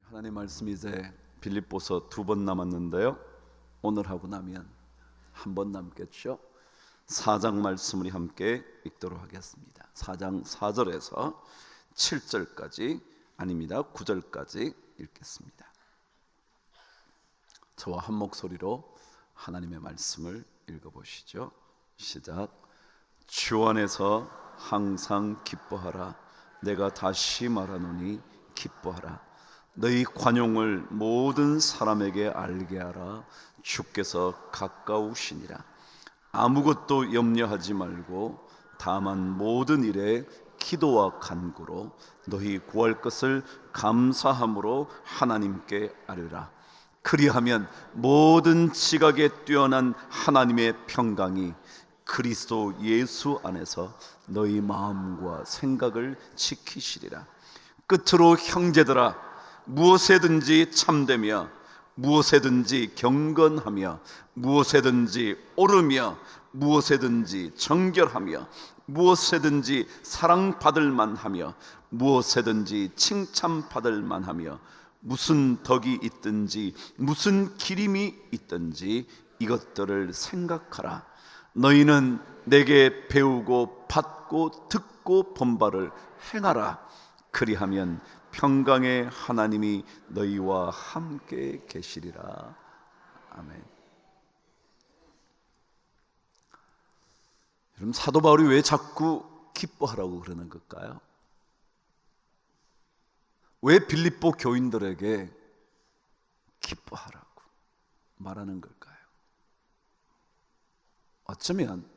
하나님 말씀이 이제 빌립보서 2번 남았는데요, 오늘 하고 나면 한 번 남겠죠. 4장 말씀 우리 함께 읽도록 하겠습니다. 4장 4절에서 7절까지, 아닙니다, 9절까지 읽겠습니다. 저와 한 목소리로 하나님의 말씀을 읽어보시죠. 시작. 주 안에서 항상 기뻐하라. 내가 다시 말하노니 기뻐하라. 너희 관용을 모든 사람에게 알게 하라. 주께서 가까우시니라. 아무것도 염려하지 말고 다만 모든 일에 기도와 간구로 너희 구할 것을 감사함으로 하나님께 아뢰라. 그리하면 모든 지각에 뛰어난 하나님의 평강이 그리스도 예수 안에서 너희 마음과 생각을 지키시리라. 끝으로 형제들아, 무엇에든지 참되며 무엇에든지 경건하며 무엇에든지 옳으며 무엇에든지 정결하며 무엇에든지 사랑받을 만하며 무엇에든지 칭찬받을 만하며 무슨 덕이 있든지 무슨 기림이 있든지 이것들을 생각하라. 너희는 내게 배우고 받고 듣고 본 바를 행하라. 그리하면 평강의 하나님이 너희와 함께 계시리라. 아멘. 여러분, 사도 바울이 왜 자꾸 기뻐하라고 그러는 걸까요? 왜 빌립보 교인들에게 기뻐하라고 말하는 걸까요? 어쩌면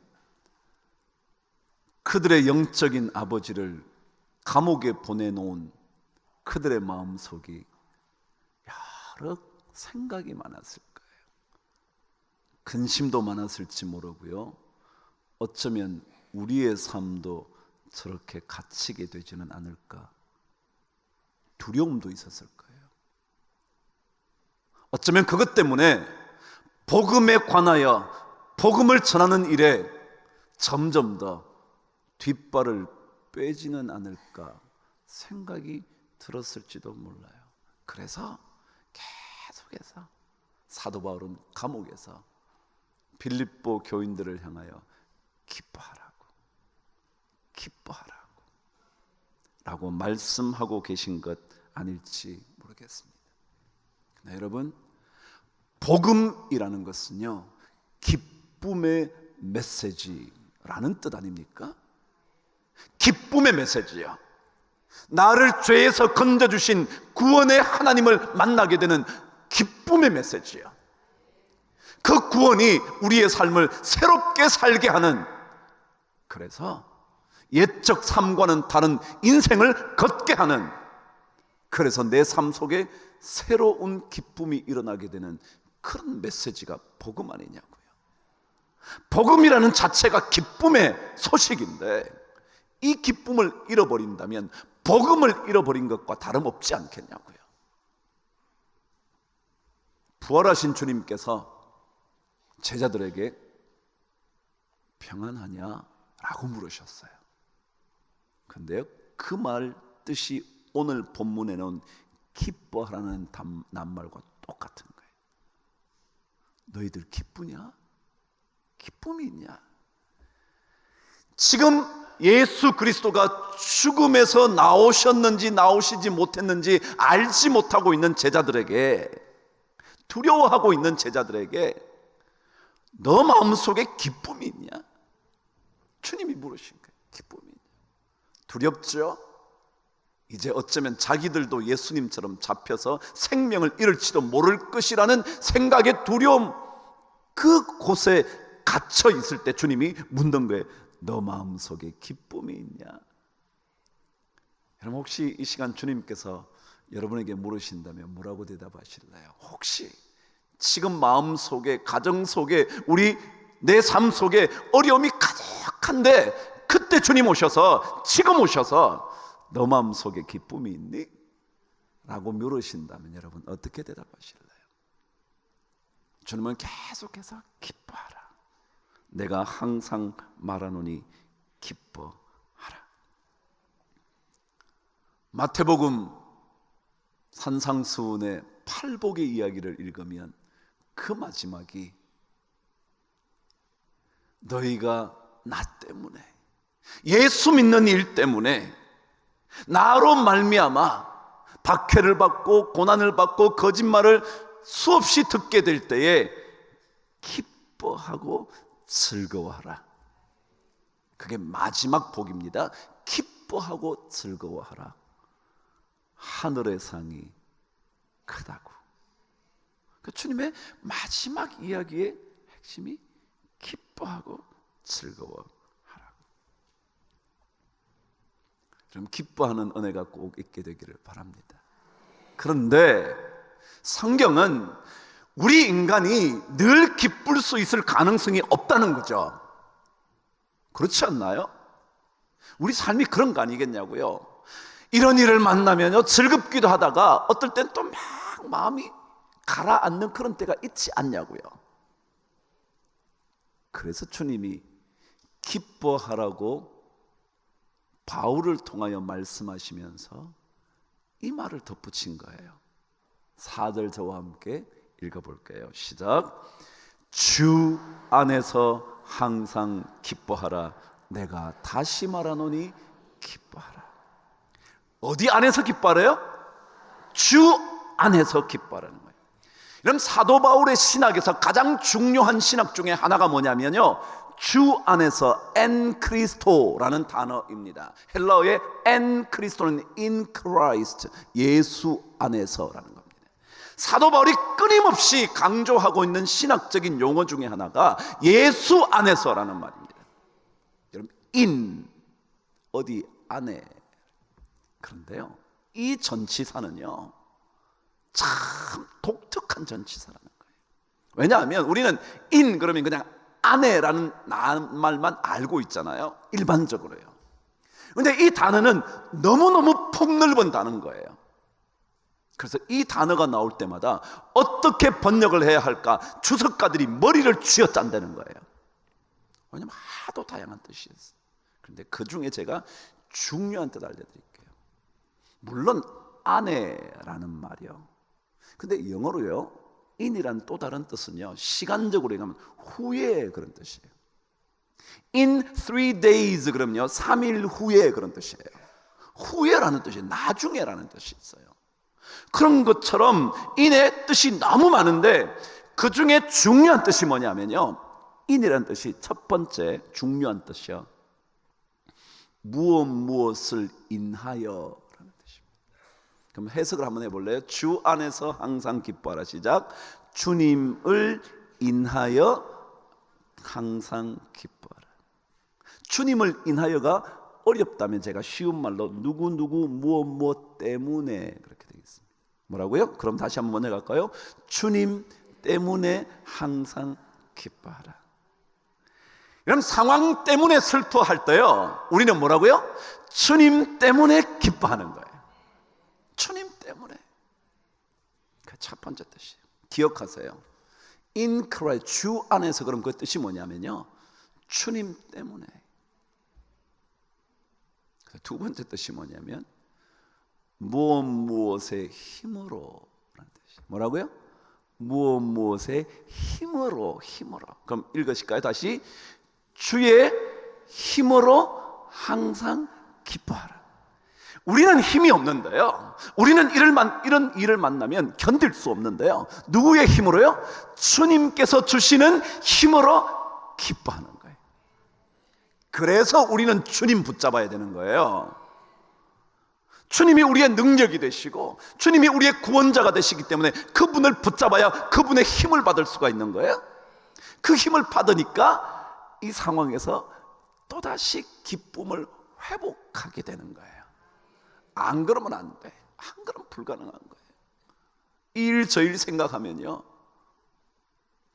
그들의 영적인 아버지를 감옥에 보내놓은 그들의 마음속이 여러 생각이 많았을 거예요. 근심도 많았을지 모르고요, 어쩌면 우리의 삶도 저렇게 갇히게 되지는 않을까, 두려움도 있었을 거예요. 어쩌면 그것 때문에 복음에 관하여 복음을 전하는 일에 점점 더 뒷발을 빼지는 않을까 생각이 들었을지도 몰라요. 그래서 계속해서 사도 바울은 감옥에서 빌립보 교인들을 향하여 기뻐하라고 라고 말씀하고 계신 것 아닐지 모르겠습니다. 여러분, 복음이라는 것은요, 기쁨의 메시지라는 뜻 아닙니까? 기쁨의 메시지요. 나를 죄에서 건져주신 구원의 하나님을 만나게 되는 기쁨의 메시지요. 그 구원이 우리의 삶을 새롭게 살게 하는, 그래서 옛적 삶과는 다른 인생을 걷게 하는, 그래서 내 삶 속에 새로운 기쁨이 일어나게 되는 그런 메시지가 복음 아니냐고요. 복음이라는 자체가 기쁨의 소식인데, 이 기쁨을 잃어버린다면 복음을 잃어버린 것과 다름없지 않겠냐고요. 부활하신 주님께서 제자들에게 평안하냐? 라고 물으셨어요. 근데요, 그 말 뜻이 오늘 본문에 나온 기뻐하라는 낱말과 똑같은 거예요. 너희들 기쁘냐? 기쁨이 있냐? 지금 예수 그리스도가 죽음에서 나오셨는지 나오시지 못했는지 알지 못하고 있는 제자들에게, 두려워하고 있는 제자들에게 너 마음속에 기쁨이 있냐? 주님이 물으신 거예요. 기쁨이 있냐? 두렵죠? 이제 어쩌면 자기들도 예수님처럼 잡혀서 생명을 잃을지도 모를 것이라는 생각의 두려움, 그곳에 갇혀 있을 때 주님이 묻는 거예요. 너 마음속에 기쁨이 있냐? 여러분, 혹시 이 시간 주님께서 여러분에게 물으신다면 뭐라고 대답하실래요? 혹시 지금 마음속에, 가정 속에, 내 삶 속에 어려움이 가득한데 그때 주님 오셔서, 지금 오셔서 너 마음속에 기쁨이 있니? 라고 물으신다면 여러분 어떻게 대답하실래요? 주님은 계속해서 기뻐하라. 내가 항상 말하노니 기뻐하라. 마태복음 산상수훈의 팔복의 이야기를 읽으면 그 마지막이 너희가 나 때문에, 예수 믿는 일 때문에 나로 말미암아 박해를 받고 고난을 받고 거짓말을 수없이 듣게 될 때에 기뻐하고 즐거워하라. 그게 마지막 복입니다. 기뻐하고 즐거워하라. 하늘의 상이 크다고. 그 주님의 마지막 이야기의 핵심이 기뻐하고 즐거워하라고. 그럼 기뻐하는 은혜가 꼭 있게 되기를 바랍니다. 그런데 성경은 우리 인간이 늘 기쁠 수 있을 가능성이 없다는 거죠. 그렇지 않나요? 우리 삶이 그런 거 아니겠냐고요. 이런 일을 만나면요 즐겁기도 하다가 어떨 땐 또 막 마음이 가라앉는 그런 때가 있지 않냐고요. 그래서 주님이 기뻐하라고 바울을 통하여 말씀하시면서 이 말을 덧붙인 거예요. 4절 저와 함께 읽어볼게요. 시작. 주 안에서 항상 기뻐하라. 내가 다시 말하노니 기뻐하라. 어디 안에서 기뻐하래요? 주 안에서 기뻐하라는 거예요. 그럼 사도 바울의 신학에서 가장 중요한 신학 중에 하나가 뭐냐면요, 주 안에서 엔 크리스토라는 단어입니다. 헬라어의 엔 크리스토는 in Christ, 예수 안에서라는 겁니다. 사도 바울이 끊임없이 강조하고 있는 신학적인 용어 중에 하나가 예수 안에서라는 말입니다. 여러분, in, 어디 안에. 그런데요, 이 전치사는요 참 독특한 전치사라는 거예요. 왜냐하면 우리는 in 그러면 그냥 안에라는 말만 알고 있잖아요, 일반적으로요. 그런데 이 단어는 너무너무 폭넓은 단어인 거예요. 그래서 이 단어가 나올 때마다 어떻게 번역을 해야 할까 주석가들이 머리를 쥐어짠다는 거예요. 왜냐하면 하도 다양한 뜻이 있어요. 그런데 그 중에 제가 중요한 뜻 알려드릴게요. 물론 안에라는 말이요, 근데 영어로요 in이라는 또 다른 뜻은요 시간적으로 얘기하면 후에 그런 뜻이에요. In 3 days 그러면요 3일 후에 그런 뜻이에요. 후에라는 뜻이 나중에라는 뜻이 있어요. 그런 것처럼 in의 뜻이 너무 많은데 그 중에 중요한 뜻이 뭐냐면요, in이라는 뜻이 첫 번째 중요한 뜻이요, 무엇을 인하여 라는 뜻입니다. 그럼 해석을 한번 해볼래요? 주 안에서 항상 기뻐하라. 시작. 주님을 인하여 항상 기뻐하라. 주님을 인하여가 어렵다면 제가 쉬운 말로 누구누구 무엇 때문에 그렇게 되겠습니다. 뭐라고요? 그럼 다시 한번 해갈까요? 주님 때문에 항상 기뻐하라. 그럼 상황 때문에 슬퍼할 때요 우리는 뭐라고요? 주님 때문에 기뻐하는 거예요. 주님 때문에. 그 첫 번째 뜻이에요. 기억하세요. In Christ, 주 안에서. 그럼 그 뜻이 뭐냐면요, 주님 때문에. 두 번째 뜻이 뭐냐면 무엇의 힘으로 라는 뜻이에요. 뭐라고요? 무엇의 힘으로. 그럼 읽으실까요? 다시. 주의 힘으로 항상 기뻐하라. 우리는 힘이 없는데요, 우리는 이런 일을 만나면 견딜 수 없는데요, 누구의 힘으로요? 주님께서 주시는 힘으로 기뻐하는 거예요. 그래서 우리는 주님 붙잡아야 되는 거예요. 주님이 우리의 능력이 되시고 주님이 우리의 구원자가 되시기 때문에 그분을 붙잡아야 그분의 힘을 받을 수가 있는 거예요. 그 힘을 받으니까 이 상황에서 또다시 기쁨을 회복하게 되는 거예요. 안 그러면 안 돼. 안 그러면 불가능한 거예요. 이 일 저 일 생각하면요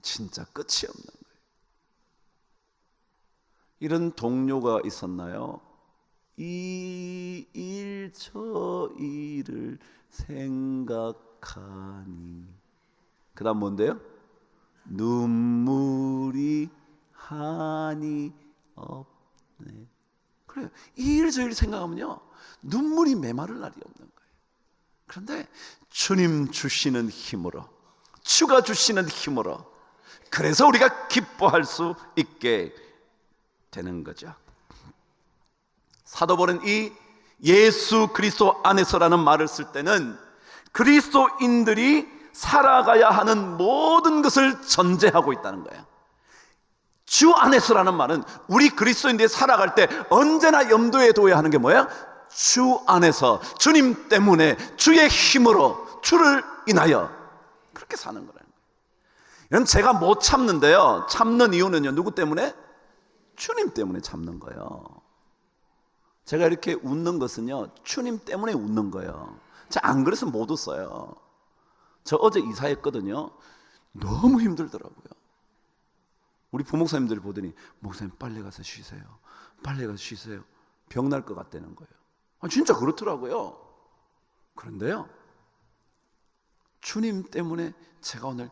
진짜 끝이 없는 거예요. 이런 동료가 있었나요? 이 일 저 일을 생각하니, 그 다음 뭔데요? 눈물이 하늘을 시간이 없네. 그래요. 이 일 저 일 생각하면요 눈물이 메마를 날이 없는 거예요. 그런데 주님 주시는 힘으로, 주가 주시는 힘으로, 그래서 우리가 기뻐할 수 있게 되는 거죠. 사도 바울은 이 예수 그리스도 안에서라는 말을 쓸 때는 그리스도인들이 살아가야 하는 모든 것을 전제하고 있다는 거예요. 주 안에서라는 말은 우리 그리스도인들이 살아갈 때 언제나 염두에 둬야 하는 게 뭐예요? 주 안에서, 주님 때문에, 주의 힘으로, 주를 인하여 그렇게 사는 거라는 거예요. 이건 제가 못 참는데요, 참는 이유는요 누구 때문에? 주님 때문에 참는 거예요. 제가 이렇게 웃는 것은요 주님 때문에 웃는 거예요. 안 그랬으면 못 웃어요. 저 어제 이사했거든요. 너무 힘들더라고요. 우리 부목사님들 보더니 목사님 빨리 가서 쉬세요, 빨리 가서 쉬세요. 병 날 것 같다는 거예요. 진짜 그렇더라고요. 그런데요 주님 때문에 제가 오늘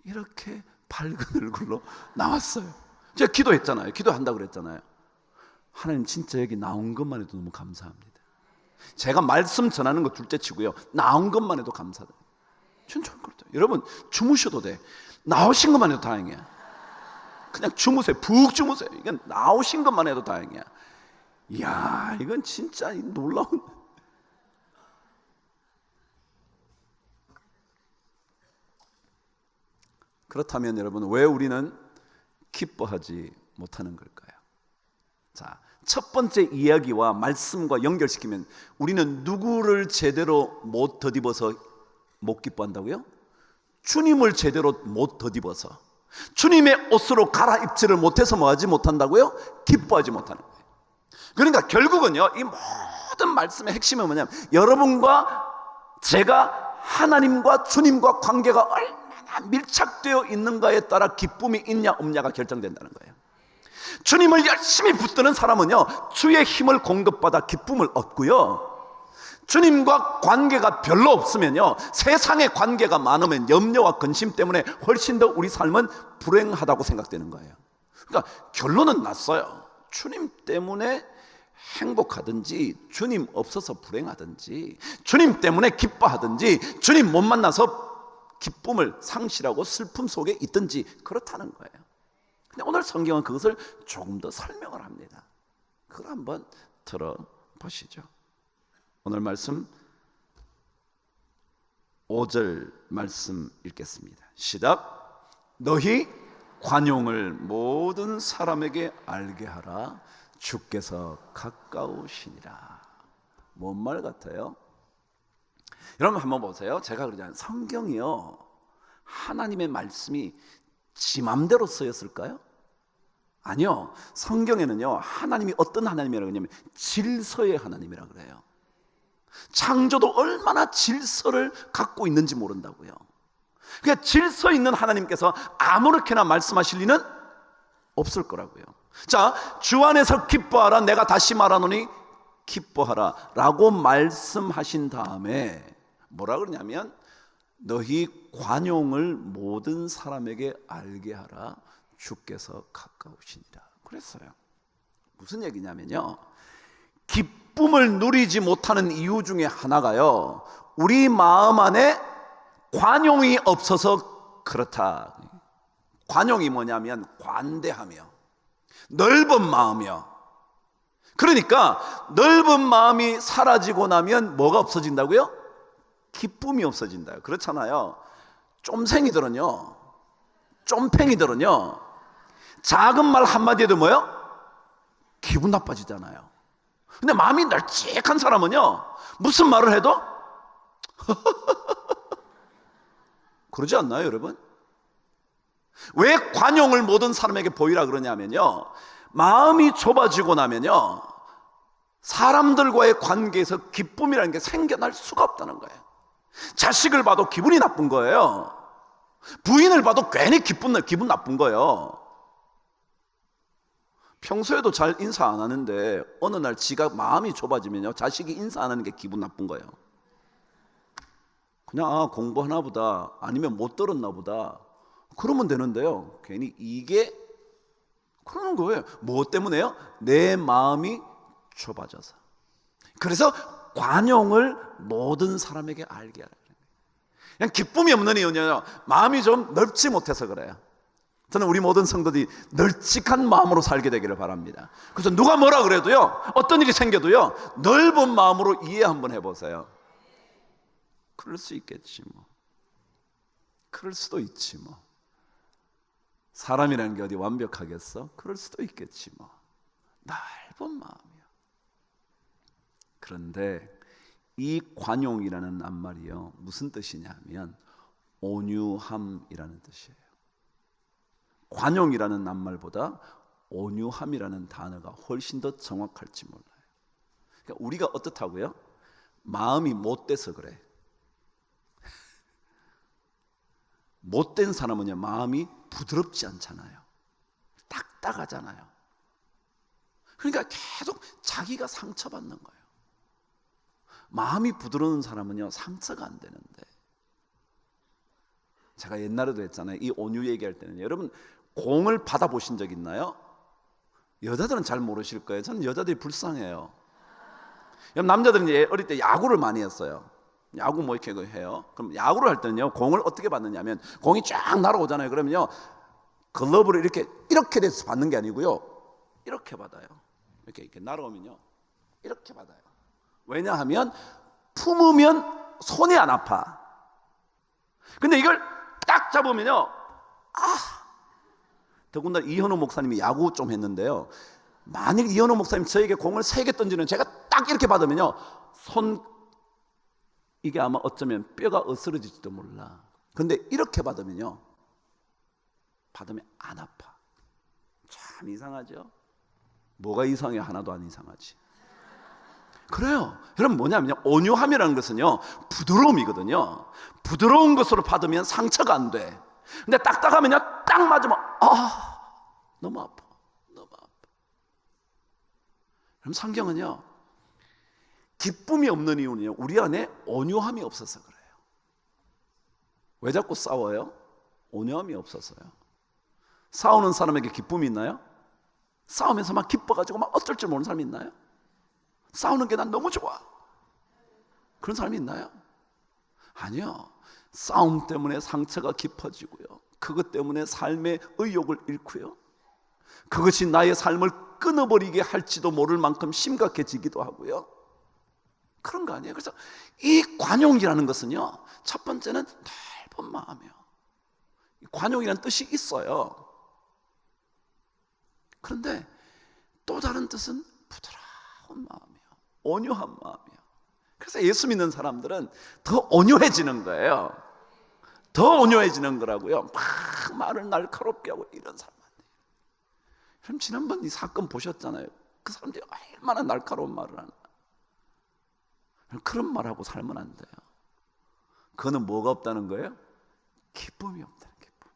이렇게 밝은 얼굴로 나왔어요. 제가 기도했잖아요. 기도한다고 그랬잖아요. 하나님 진짜 여기 나온 것만 해도 너무 감사합니다. 제가 말씀 전하는 거 둘째 치고요 나온 것만 해도 감사해요. 진짜 그렇다. 여러분 주무셔도 돼. 나오신 것만 해도 다행이야. 그냥 주무세요. 푹 주무세요. 이건 나오신 것만 해도 다행이야. 이야, 이건 진짜 놀라운. 그렇다면 여러분 왜 우리는 기뻐하지 못하는 걸까요? 자, 첫 번째 이야기와 말씀과 연결시키면 우리는 누구를 제대로 못 덧입어서 못 기뻐한다고요? 주님을 제대로 못 덧입어서, 주님의 옷으로 갈아입지를 못해서 뭐하지 못한다고요? 기뻐하지 못하는 거예요. 그러니까 결국은요 이 모든 말씀의 핵심은 뭐냐면 여러분과 제가 하나님과 주님과 관계가 얼마나 밀착되어 있는가에 따라 기쁨이 있냐 없냐가 결정된다는 거예요. 주님을 열심히 붙드는 사람은요 주의 힘을 공급받아 기쁨을 얻고요, 주님과 관계가 별로 없으면요 세상의 관계가 많으면 염려와 근심 때문에 훨씬 더 우리 삶은 불행하다고 생각되는 거예요. 그러니까 결론은 났어요. 주님 때문에 행복하든지 주님 없어서 불행하든지 주님 때문에 기뻐하든지 주님 못 만나서 기쁨을 상실하고 슬픔 속에 있든지 그렇다는 거예요. 근데 오늘 성경은 그것을 조금 더 설명을 합니다. 그걸 한번 들어보시죠. 오늘 말씀 5절 말씀 읽겠습니다. 시작. 너희 관용을 모든 사람에게 알게 하라. 주께서 가까우시니라. 뭔 말 같아요? 여러분 한번 보세요. 제가 그러잖아요. 성경이요 하나님의 말씀이 지 맘대로 쓰였을까요? 아니요. 성경에는요 하나님이 어떤 하나님이라고 하냐면 질서의 하나님이라고 그래요. 창조도 얼마나 질서를 갖고 있는지 모른다고요. 그러니까 질서 있는 하나님께서 아무렇게나 말씀하실 리는 없을 거라고요. 자, 주 안에서 기뻐하라. 내가 다시 말하노니 기뻐하라 라고 말씀하신 다음에 뭐라 그러냐면 너희 관용을 모든 사람에게 알게 하라. 주께서 가까우시니라 그랬어요. 무슨 얘기냐면요 기쁨을 누리지 못하는 이유 중에 하나가요 우리 마음 안에 관용이 없어서 그렇다. 관용이 뭐냐면 관대하며 넓은 마음이요. 그러니까 넓은 마음이 사라지고 나면 뭐가 없어진다고요? 기쁨이 없어진다. 그렇잖아요. 쫌생이들은요 쫌팽이들은요 작은 말 한마디에도 뭐요? 기분 나빠지잖아요. 근데 마음이 널찍한 사람은요 무슨 말을 해도 그러지 않나요 여러분? 왜 관용을 모든 사람에게 보이라 그러냐면요 마음이 좁아지고 나면요 사람들과의 관계에서 기쁨이라는 게 생겨날 수가 없다는 거예요. 자식을 봐도 기분이 나쁜 거예요. 부인을 봐도 괜히 기분 나쁜 거예요. 평소에도 잘 인사 안 하는데 어느 날 지가 마음이 좁아지면요 자식이 인사 안 하는 게 기분 나쁜 거예요. 그냥 공부하나 보다 아니면 못 들었나 보다 그러면 되는데요 괜히 이게 그러는 거예요. 무엇 때문에요? 내 마음이 좁아져서. 그래서 관용을 모든 사람에게 알게 하라. 그냥 기쁨이 없는 이유는요, 마음이 좀 넓지 못해서 그래요. 저는 우리 모든 성도들이 널찍한 마음으로 살게 되기를 바랍니다. 그래서 누가 뭐라 그래도요, 어떤 일이 생겨도요, 넓은 마음으로 이해 한번 해보세요. 그럴 수 있겠지 뭐. 그럴 수도 있지 뭐. 사람이라는 게 어디 완벽하겠어? 그럴 수도 있겠지 뭐. 넓은 마음이요. 그런데 이 관용이라는 낱말이요, 무슨 뜻이냐면 온유함이라는 뜻이에요. 관용이라는 낱말보다 온유함이라는 단어가 훨씬 더 정확할지 몰라요. 그러니까 우리가 어떻다고요? 마음이 못돼서 그래. 못된 사람은요, 마음이 부드럽지 않잖아요. 딱딱하잖아요. 그러니까 계속 자기가 상처받는 거예요. 마음이 부드러운 사람은요, 상처가 안 되는데. 제가 옛날에도 했잖아요. 이 온유 얘기할 때는, 여러분 공을 받아보신 적 있나요? 여자들은 잘 모르실 거예요. 저는 여자들이 불쌍해요. 남자들은 이제 어릴 때 야구를 많이 했어요. 야구 뭐 이렇게 해요. 그럼 야구를 할 때는요, 공을 어떻게 받느냐면, 공이 쫙 날아오잖아요. 그러면요, 글러브를 이렇게 돼서 받는 게 아니고요, 이렇게 받아요. 이렇게 날아오면요, 이렇게 받아요. 왜냐하면 품으면 손이 안 아파. 근데 이걸 딱 잡으면요, 더군다나 이현우 목사님이 야구 좀 했는데요, 만일 이현우 목사님 저에게 공을 3개 던지는, 제가 딱 이렇게 받으면요, 이게 아마 어쩌면 뼈가 으스러질지도 몰라. 근데 이렇게 받으면 안 아파. 참 이상하죠? 뭐가 이상해? 하나도 안 이상하지. 그래요. 여러분 뭐냐면요, 온유함이라는 것은요, 부드러움이거든요. 부드러운 것으로 받으면 상처가 안 돼. 근데 딱딱하면요, 딱 맞으면 너무 아파. 너무 아파. 그럼 성경은요, 기쁨이 없는 이유는요, 우리 안에 온유함이 없어서 그래요. 왜 자꾸 싸워요? 온유함이 없어서요. 싸우는 사람에게 기쁨이 있나요? 싸우면서 막 기뻐가지고 막 어쩔 줄 모르는 사람이 있나요? 싸우는 게 난 너무 좋아, 그런 사람이 있나요? 아니요. 싸움 때문에 상처가 깊어지고요, 그것 때문에 삶의 의욕을 잃고요, 그것이 나의 삶을 끊어버리게 할지도 모를 만큼 심각해지기도 하고요, 그런 거 아니에요. 그래서 이 관용이라는 것은요, 첫 번째는 넓은 마음이에요. 관용이라는 뜻이 있어요. 그런데 또 다른 뜻은 부드러운 마음이에요. 온유한 마음이에요. 그래서 예수 믿는 사람들은 더 온유해지는 거예요. 더 온유해지는 거라고요. 막 말을 날카롭게 하고 이런 사람 안 돼요. 그럼 지난번 이 사건 보셨잖아요. 그 사람들이 얼마나 날카로운 말을 하는 거예요. 그런 말하고 살면 안 돼요. 그거는 뭐가 없다는 거예요? 기쁨이 없다는 기쁨.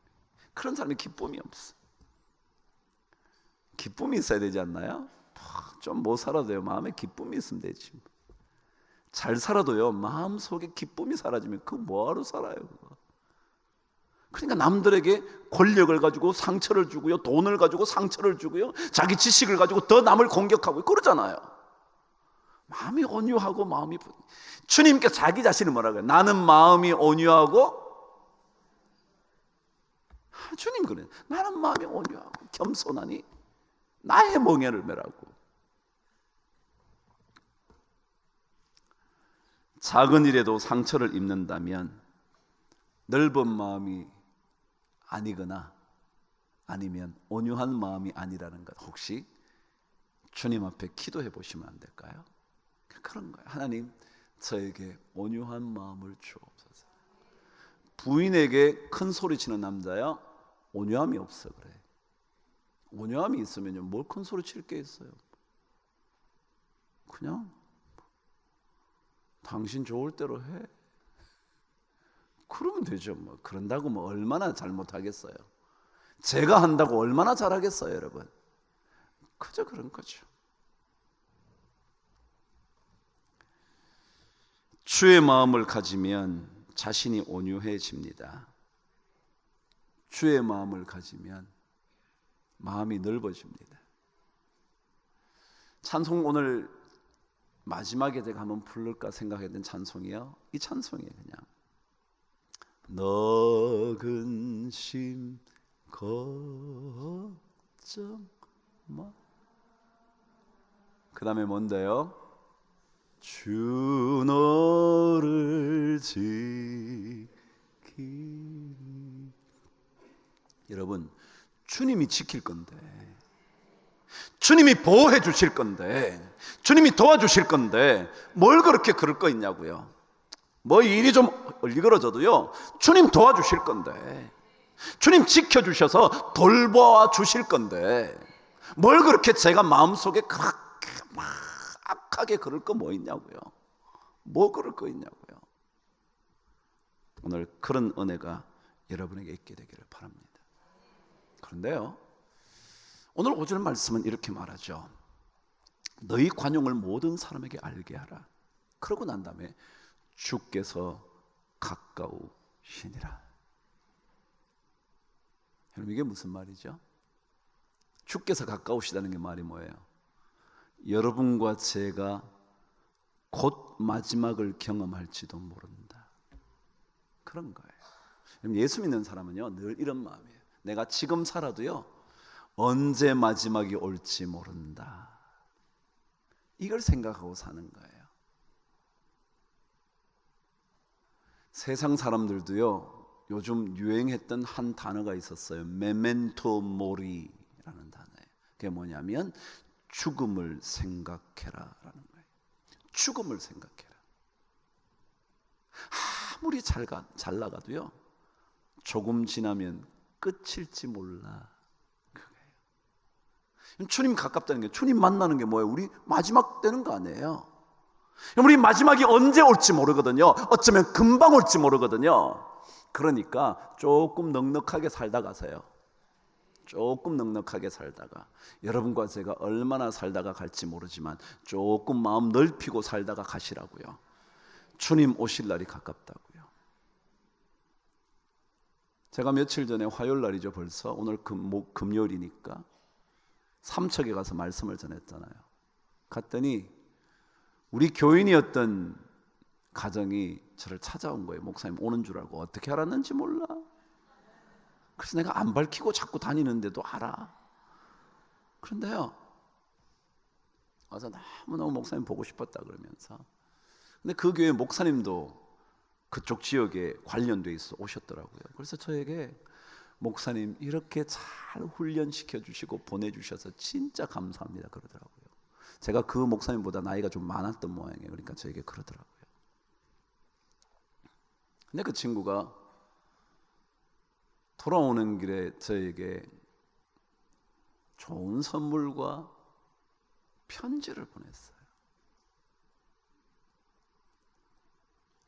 그런 사람이 기쁨이 없어. 기쁨이 있어야 되지 않나요? 좀 못 살아도요, 마음에 기쁨이 있으면 되지. 잘 살아도요, 마음속에 기쁨이 사라지면 그거 뭐하러 살아요, 그거. 그러니까 남들에게 권력을 가지고 상처를 주고요, 돈을 가지고 상처를 주고요, 자기 지식을 가지고 더 남을 공격하고 그러잖아요. 마음이 온유하고 주님께 자기 자신을 뭐라고 해요? 나는 마음이 온유하고, 주님 그래요. 나는 마음이 온유하고 겸손하니 나의 멍에를 메라고. 작은 일에도 상처를 입는다면 넓은 마음이 아니거나 아니면 온유한 마음이 아니라는 것, 혹시 주님 앞에 기도해 보시면 안 될까요? 그런 거예요. 하나님, 저에게 온유한 마음을 주옵소서. 부인에게 큰 소리 치는 남자야, 온유함이 없어 그래. 온유함이 있으면요, 뭘 큰 소리 칠 게 있어요. 그냥 당신 좋을 대로 해, 그러면 되죠. 뭐 그런다고 뭐 얼마나 잘못하겠어요. 제가 한다고 얼마나 잘하겠어요, 여러분. 그저 그런 거죠. 주의 마음을 가지면 자신이 온유해집니다. 주의 마음을 가지면 마음이 넓어집니다. 찬송 오늘 마지막에 제가 한번 부를까 생각했던 찬송이요, 이 찬송이에요. 그냥 너근 심 걱정 마. 그 다음에 뭔데요? 주 너를 지키리. 여러분, 주님이 지킬 건데, 주님이 보호해 주실 건데, 주님이 도와주실 건데 뭘 그렇게 그럴 거 있냐고요. 뭐 일이 좀 일그러져도요, 주님 도와주실 건데, 주님 지켜주셔서 돌보아 주실 건데 뭘 그렇게 제가 마음속에 그렇게 막 악하게 그럴 거 뭐 있냐고요. 뭐 그럴 거 있냐고요. 오늘 그런 은혜가 여러분에게 있게 되기를 바랍니다. 그런데요, 오늘 5절 말씀은 이렇게 말하죠. 너희 관용을 모든 사람에게 알게 하라. 그러고 난 다음에 주께서 가까우시니라. 여러분, 이게 무슨 말이죠? 주께서 가까우시다는 게 말이 뭐예요? 여러분과 제가 곧 마지막을 경험할지도 모른다, 그런 거예요. 예수 믿는 사람은요 늘 이런 마음이에요. 내가 지금 살아도요 언제 마지막이 올지 모른다, 이걸 생각하고 사는 거예요. 세상 사람들도요 요즘 유행했던 한 단어가 있었어요. 메멘토 모리라는 단어예요. 그게 뭐냐면 죽음을 생각해라 라는 거예요. 죽음을 생각해라. 아무리 잘 나가도요 조금 지나면 끝일지 몰라, 그거예요. 주님 가깝다는 게, 주님 만나는 게 뭐예요? 우리 마지막 되는 거 아니에요. 우리 마지막이 언제 올지 모르거든요. 어쩌면 금방 올지 모르거든요. 그러니까 조금 넉넉하게 살다 가세요. 조금 넉넉하게 살다가, 여러분과 제가 얼마나 살다가 갈지 모르지만 조금 마음 넓히고 살다가 가시라고요. 주님 오실 날이 가깝다고요. 제가 며칠 전에 화요일 날이죠, 벌써. 오늘 금요일이니까 삼척에 가서 말씀을 전했잖아요. 갔더니 우리 교인이었던 가정이 저를 찾아온 거예요. 목사님 오는 줄 알고. 어떻게 알았는지 몰라. 그래서 내가 안 밝히고 자꾸 다니는데도 알아. 그런데요, 와서 너무너무 목사님 보고 싶었다 그러면서. 근데 그 교회 목사님도 그쪽 지역에 관련돼 있어 오셨더라고요. 그래서 저에게 목사님 이렇게 잘 훈련시켜 주시고 보내주셔서 진짜 감사합니다 그러더라고요. 제가 그 목사님보다 나이가 좀 많았던 모양이에요. 그러니까 저에게 그러더라고요. 근데 그 친구가 돌아오는 길에 저에게 좋은 선물과 편지를 보냈어요.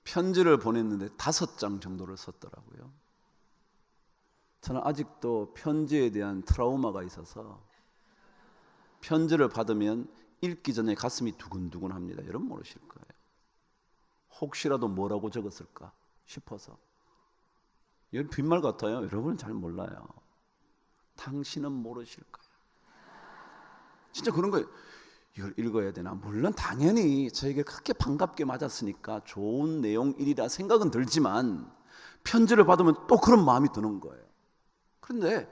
편지를 보냈는데 5장 정도를 썼더라고요. 저는 아직도 편지에 대한 트라우마가 있어서 편지를 받으면 읽기 전에 가슴이 두근두근 합니다. 여러분 모르실 거예요. 혹시라도 뭐라고 적었을까 싶어서. 이건 빈말 같아요. 여러분은 잘 몰라요. 당신은 모르실 거예요. 진짜 그런 거예요. 이걸 읽어야 되나? 물론 당연히 저에게 그렇게 반갑게 맞았으니까 좋은 내용이라 생각은 들지만 편지를 받으면 또 그런 마음이 드는 거예요. 그런데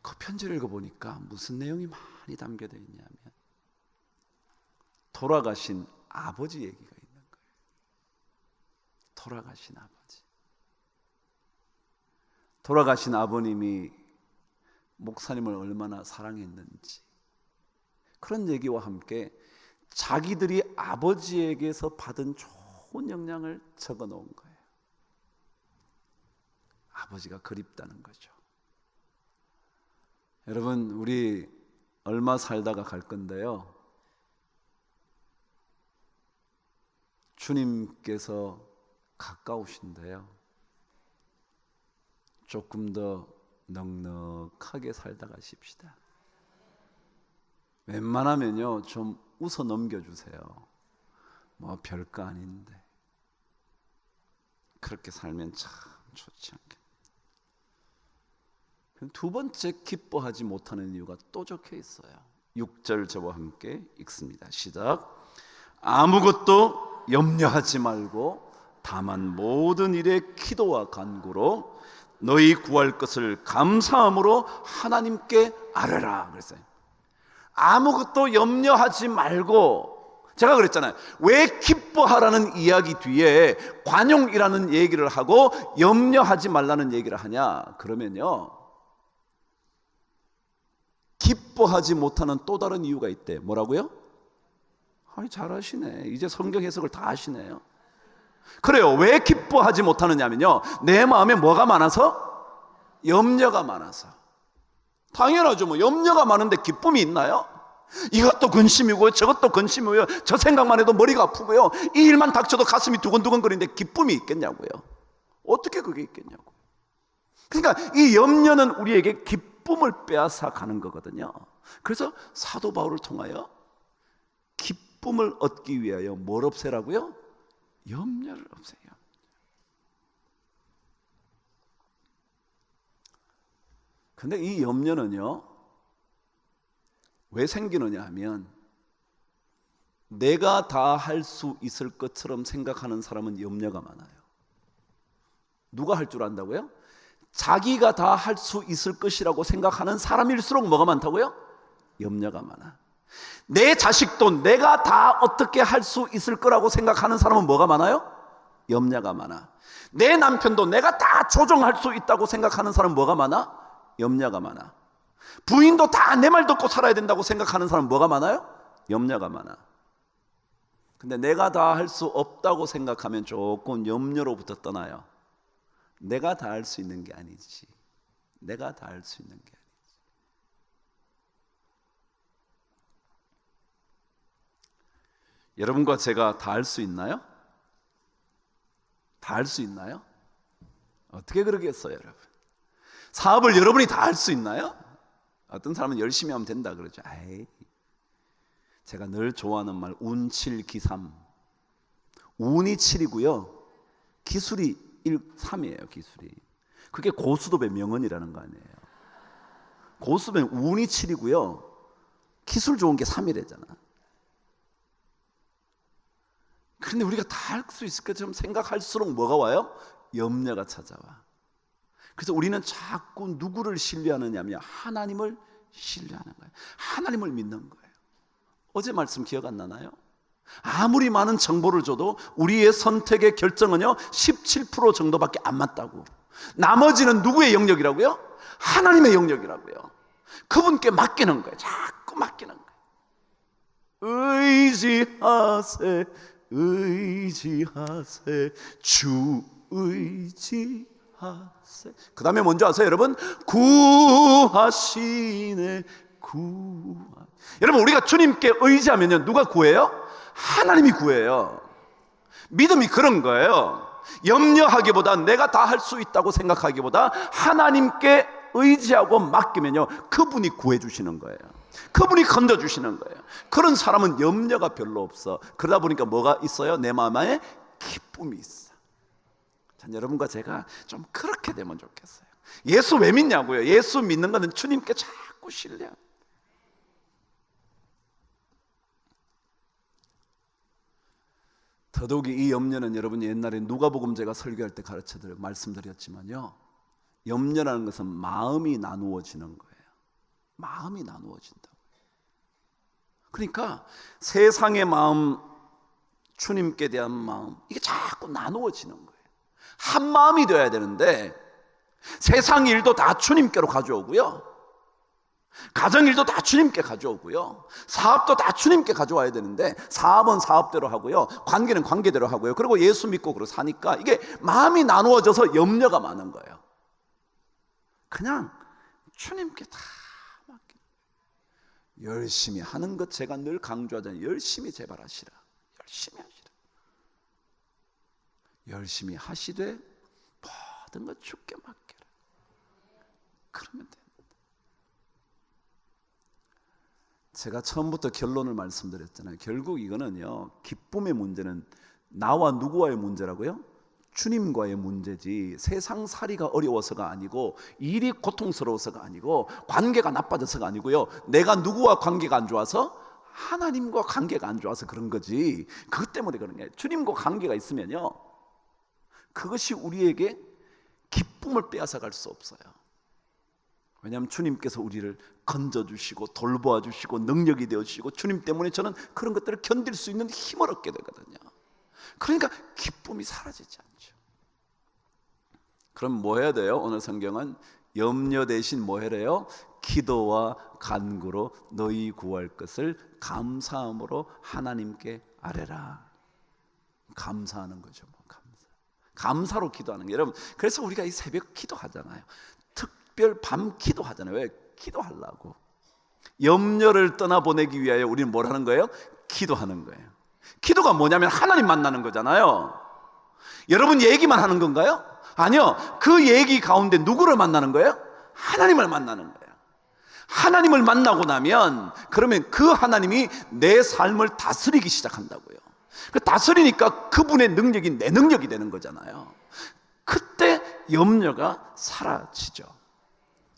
그 편지를 읽어보니까 무슨 내용이 많이 담겨져 있냐면 돌아가신 아버지 얘기가 있는 거예요. 돌아가신 아버지. 돌아가신 아버님이 목사님을 얼마나 사랑했는지, 그런 얘기와 함께 자기들이 아버지에게서 받은 좋은 영향을 적어 놓은 거예요. 아버지가 그립다는 거죠. 여러분, 우리 얼마 살다가 갈 건데요, 주님께서 가까우신데요, 조금 더 넉넉하게 살다 가십시다. 웬만하면요 좀 웃어 넘겨주세요. 뭐 별거 아닌데. 그렇게 살면 참 좋지 않겠나. 두 번째 기뻐하지 못하는 이유가 또 적혀 있어요. 6절 저와 함께 읽습니다. 시작. 아무것도 염려하지 말고 다만 모든 일에 기도와 간구로 너희 구할 것을 감사함으로 하나님께 아뢰라 그랬어요. 아무것도 염려하지 말고, 제가 그랬잖아요. 왜 기뻐하라는 이야기 뒤에 관용이라는 얘기를 하고 염려하지 말라는 얘기를 하냐? 그러면요, 기뻐하지 못하는 또 다른 이유가 있대. 뭐라고요? 아니, 잘하시네. 이제 성경 해석을 다 하시네요. 그래요. 왜 기뻐하지 못하느냐면요, 내 마음에 뭐가 많아서? 염려가 많아서. 당연하죠. 뭐 염려가 많은데 기쁨이 있나요? 이것도 근심이고요, 저것도 근심이고요, 저 생각만 해도 머리가 아프고요, 이 일만 닥쳐도 가슴이 두근두근 거리는데 기쁨이 있겠냐고요. 어떻게 그게 있겠냐고. 그러니까 이 염려는 우리에게 기쁨을 빼앗아 가는 거거든요. 그래서 사도 바울을 통하여 기쁨을 얻기 위하여 뭘 없애라고요? 염려를 없애요. 근데 이 염려는요, 왜 생기느냐 하면, 내가 다 할 수 있을 것처럼 생각하는 사람은 염려가 많아요. 누가 할 줄 안다고요? 자기가 다 할 수 있을 것이라고 생각하는 사람일수록 뭐가 많다고요? 염려가 많아. 내 자식도 내가 다 어떻게 할 수 있을 거라고 생각하는 사람은 뭐가 많아요? 염려가 많아. 내 남편도 내가 다 조정할 수 있다고 생각하는 사람은 뭐가 많아? 염려가 많아. 부인도 다 내 말 듣고 살아야 된다고 생각하는 사람은 뭐가 많아요? 염려가 많아. 근데 내가 다 할 수 없다고 생각하면 조금 염려로부터 떠나요. 내가 다 할 수 있는 게 아니지. 내가 다 할 수 있는 게 아니지. 여러분과 제가 다 할 수 있나요? 다 할 수 있나요? 어떻게 그러겠어요, 여러분? 사업을 여러분이 다 할 수 있나요? 어떤 사람은 열심히 하면 된다 그러죠. 아이, 제가 늘 좋아하는 말, 운칠기삼. 운이 7이고요, 기술이 3이에요. 기술이. 그게 고수톱의 명언이라는 거 아니에요. 고수톱은 운이 7이고요, 기술 좋은 게 3이래잖아. 그런데 우리가 다 할 수 있을 것처럼 생각할수록 뭐가 와요? 염려가 찾아와. 그래서 우리는 자꾸 누구를 신뢰하느냐면 하나님을 신뢰하는 거예요. 하나님을 믿는 거예요. 어제 말씀 기억 안 나나요? 아무리 많은 정보를 줘도 우리의 선택의 결정은요 17% 정도밖에 안 맞다고. 나머지는 누구의 영역이라고요? 하나님의 영역이라고요. 그분께 맡기는 거예요. 자꾸 맡기는 거예요. 의지하세, 의지하세, 주 의지하세. 그 다음에 먼저 아세요, 여러분? 구하시네, 구하. 여러분, 우리가 주님께 의지하면요 누가 구해요? 하나님이 구해요. 믿음이 그런 거예요. 염려하기보다, 내가 다 할 수 있다고 생각하기보다 하나님께 의지하고 맡기면요 그분이 구해주시는 거예요. 그분이 건져주시는 거예요. 그런 사람은 염려가 별로 없어. 그러다 보니까 뭐가 있어요? 내 마음에 기쁨이 있어. 자, 여러분과 제가 좀 그렇게 되면 좋겠어요. 예수 왜 믿냐고요? 예수 믿는 것은 주님께 자꾸 신뢰하는. 더더욱이 이 염려는, 여러분이 옛날에 누가복음 제가 설교할 때 말씀드렸지만요, 염려라는 것은 마음이 나누어지는 거예요. 마음이 나누어진다고. 그러니까 세상의 마음, 주님께 대한 마음, 이게 자꾸 나누어지는 거예요. 한 마음이 되어야 되는데 세상 일도 다 주님께로 가져오고요, 가정 일도 다 주님께 가져오고요, 사업도 다 주님께 가져와야 되는데 사업은 사업대로 하고요, 관계는 관계대로 하고요, 그리고 예수 믿고 그러고 사니까 이게 마음이 나누어져서 염려가 많은 거예요. 그냥 주님께 다 맡기는 거예요. 열심히 하는 것, 제가 늘 강조하잖아요. 열심히 제발 하시라. 열심히 하시라. 열심히 하시되 모든 것 주께 맡겨라. 그러면 됩니다. 제가 처음부터 결론을 말씀드렸잖아요. 결국 이거는요, 기쁨의 문제는 나와 누구와의 문제라고요? 주님과의 문제지 세상살이가 어려워서가 아니고 일이 고통스러워서가 아니고 관계가 나빠져서가 아니고요, 내가 누구와 관계가 안 좋아서? 하나님과 관계가 안 좋아서 그런 거지, 그것 때문에 그런 거예요. 주님과 관계가 있으면요, 그것이 우리에게 기쁨을 빼앗아갈 수 없어요. 왜냐하면 주님께서 우리를 건져주시고 돌보아주시고 능력이 되어주시고, 주님 때문에 저는 그런 것들을 견딜 수 있는 힘을 얻게 되거든요. 그러니까 기쁨이 사라지지 않죠. 그럼 뭐 해야 돼요? 오늘 성경은 염려 대신 뭐 해래요? 기도와 간구로 너희 구할 것을 감사함으로 하나님께 아뢰라. 감사하는 거죠. 뭐 감사로 기도하는 게, 여러분, 그래서 우리가 이 새벽 기도하잖아요. 특별 밤 기도하잖아요. 왜? 기도하려고. 염려를 떠나보내기 위하여 우리는 뭘 하는 거예요? 기도하는 거예요. 기도가 뭐냐면 하나님 만나는 거잖아요. 여러분 얘기만 하는 건가요? 아니요. 그 얘기 가운데 누구를 만나는 거예요? 하나님을 만나는 거예요. 하나님을 만나고 나면 그러면 그 하나님이 내 삶을 다스리기 시작한다고요. 그 다스리니까 그분의 능력이 내 능력이 되는 거잖아요. 그때 염려가 사라지죠.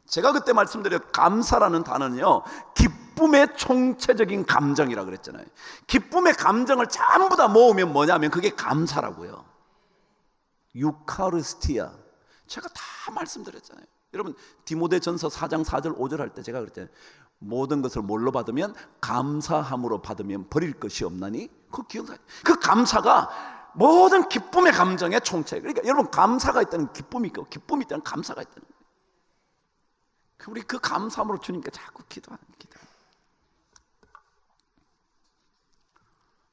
제가 그때 말씀드린 감사라는 단어는요, 기쁨의 총체적인 감정이라고 그랬잖아요. 기쁨의 감정을 전부 다 모으면 뭐냐면 그게 감사라고요. 유카리스티아, 제가 다 말씀드렸잖아요. 여러분 디모데전서 4장 4절 5절 할 때 제가 그랬잖아요. 모든 것을 뭘로 받으면? 감사함으로 받으면 버릴 것이 없나니? 그 기억나요? 그 감사가 모든 기쁨의 감정의 총체. 그러니까 여러분 감사가 있다는 기쁨이 있고 기쁨이 있다는 감사가 있다는 거예요. 우리 그 감사함으로 주님께 자꾸 기도하는 기도.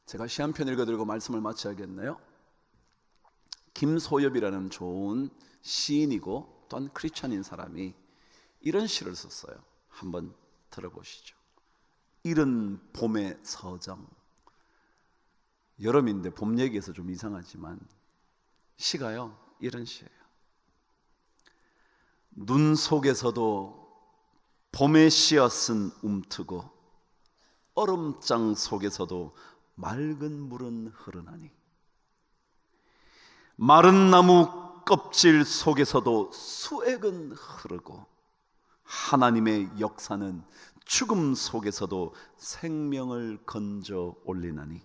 제가 시 한 편 읽어드리고 말씀을 마쳐야겠네요. 김소엽이라는 좋은 시인이고 또한 크리스찬인 사람이 이런 시를 썼어요. 한번 들어보시죠. 이른 봄의 서정. 여름인데 봄 얘기해서 좀 이상하지만 시가요 이런 시예요. 눈 속에서도 봄의 씨앗은 움트고 얼음장 속에서도 맑은 물은 흐르나니, 마른 나무 껍질 속에서도 수액은 흐르고 하나님의 역사는 죽음 속에서도 생명을 건져 올리나니,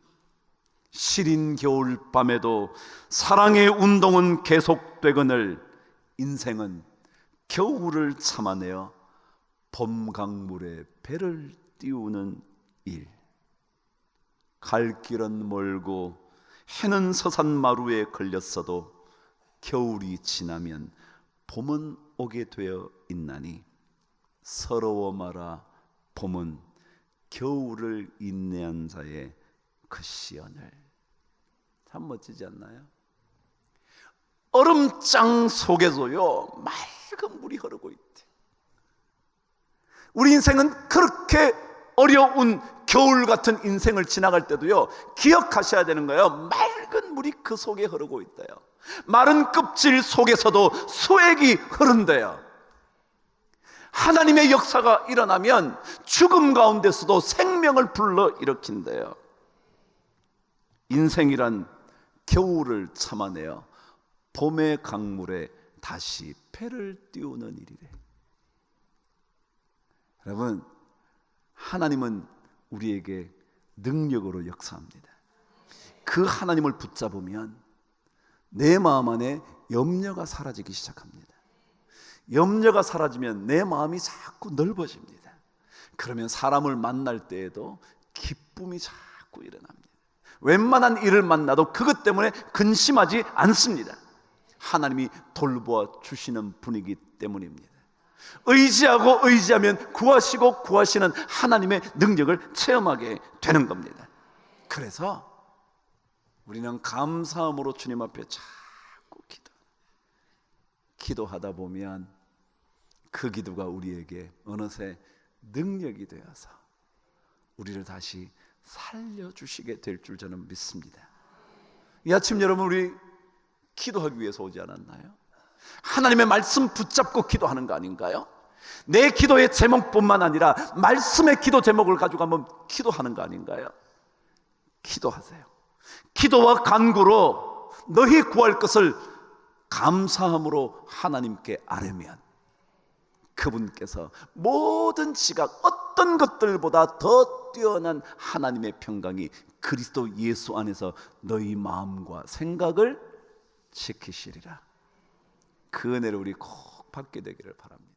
시린 겨울밤에도 사랑의 운동은 계속되거늘 인생은 겨울을 참아내어 봄 강물에 배를 띄우는 일. 갈 길은 멀고 해는 서산마루에 걸렸어도 겨울이 지나면 봄은 오게 되어 있나니, 서러워 마라 봄은 겨울을 인내한 자의 그 시연을. 참 멋지지 않나요? 얼음장 속에서요 맑은 물이 흐르고 있대. 우리 인생은 그렇게 어려운 겨울 같은 인생을 지나갈 때도요 기억하셔야 되는 거예요. 맑은 물이 그 속에 흐르고 있대요. 마른 껍질 속에서도 수액이 흐른대요. 하나님의 역사가 일어나면 죽음 가운데서도 생명을 불러 일으킨대요. 인생이란 겨울을 참아내어 봄의 강물에 다시 배를 띄우는 일이래. 여러분, 하나님은 우리에게 능력으로 역사합니다. 그 하나님을 붙잡으면 내 마음 안에 염려가 사라지기 시작합니다. 염려가 사라지면 내 마음이 자꾸 넓어집니다. 그러면 사람을 만날 때에도 기쁨이 자꾸 일어납니다. 웬만한 일을 만나도 그것 때문에 근심하지 않습니다. 하나님이 돌보아 주시는 분이기 때문입니다. 의지하고 의지하면 구하시고 구하시는 하나님의 능력을 체험하게 되는 겁니다. 그래서 우리는 감사함으로 주님 앞에 자꾸 기도하다 보면 그 기도가 우리에게 어느새 능력이 되어서 우리를 다시 살려주시게 될 줄 저는 믿습니다. 이 아침 여러분, 우리 기도하기 위해서 오지 않았나요? 하나님의 말씀 붙잡고 기도하는 거 아닌가요? 내 기도의 제목뿐만 아니라 말씀의 기도 제목을 가지고 한번 기도하는 거 아닌가요? 기도하세요. 기도와 간구로 너희 구할 것을 감사함으로 하나님께 아뢰면 그분께서 모든 지각 어떤 것들보다 더 뛰어난 하나님의 평강이 그리스도 예수 안에서 너희 마음과 생각을 지키시리라. 그 은혜를 우리 꼭 받게 되기를 바랍니다.